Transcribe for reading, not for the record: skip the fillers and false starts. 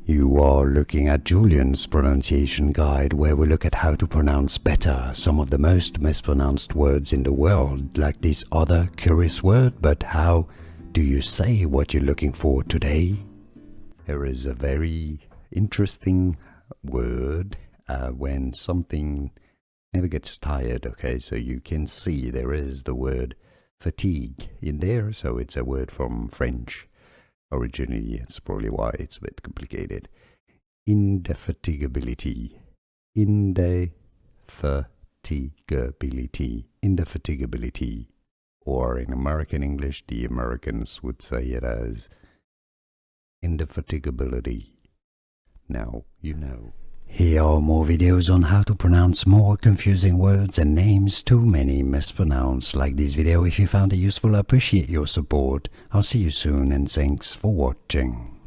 You are looking at Julian's pronunciation guide, where we look at how to pronounce better some of the most mispronounced words in the world, like this other curious word. But how do you say what you're looking for today? Here is a very interesting word when something never gets tired, okay? So you can see there is the word fatigue in there, so it's a word from French. Originally, it's probably why it's a bit complicated. Indefatigability. Indefatigability. Indefatigability. Or in American English, the Americans would say it as indefatigability. Now you know. Here are more videos on how to pronounce more confusing words and names too many mispronounced. Like this video if you found it useful. I appreciate your support. I'll see you soon and thanks for watching.